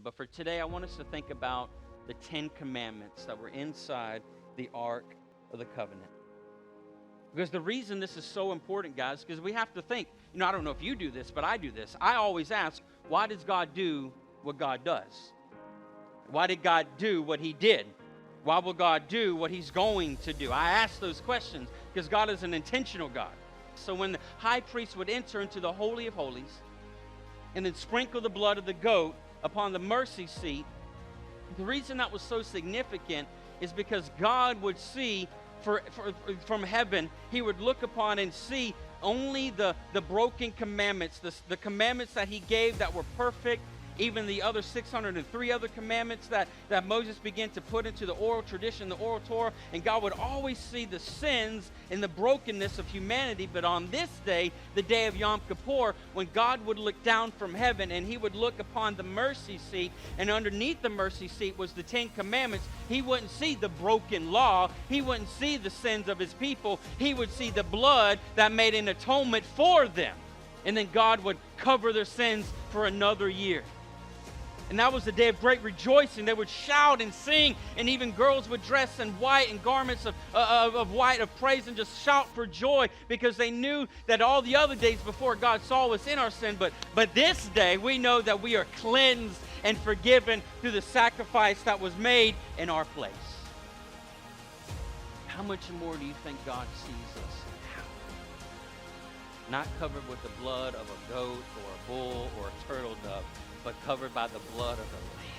But for today, I want us to think about the 10 commandments that were inside the Ark of the Covenant. Because the reason this is so important, guys, because we have to think, I don't know if you do this, but I do this. I always ask, why does God do what God does? Why did God do what he did? Why will God do what he's going to do? I ask those questions because God is an intentional God. So when the high priest would enter into the Holy of Holies and then sprinkle the blood of the goat upon the mercy seat, the reason that was so significant is because God would see from heaven, he would look upon and see only the broken commandments, the commandments that he gave that were perfect, even the other 603 other commandments that Moses began to put into the oral tradition, the oral Torah, and God would always see the sins and the brokenness of humanity. But on this day, the day of Yom Kippur, when God would look down from heaven and he would look upon the mercy seat, and underneath the mercy seat was the 10 commandments, he wouldn't see the broken law, he wouldn't see the sins of his people, he would see the blood that made an atonement for them. And then God would cover their sins for another year. And that was the day of great rejoicing. They would shout and sing, and even girls would dress in white and garments of white of praise and just shout for joy because they knew that all the other days before God saw us in our sin. But this day, we know that we are cleansed and forgiven through the sacrifice that was made in our place. How much more do you think God sees us now? Not covered with the blood of a goat or a bull or a turtle dove, but covered by the blood of the Lamb.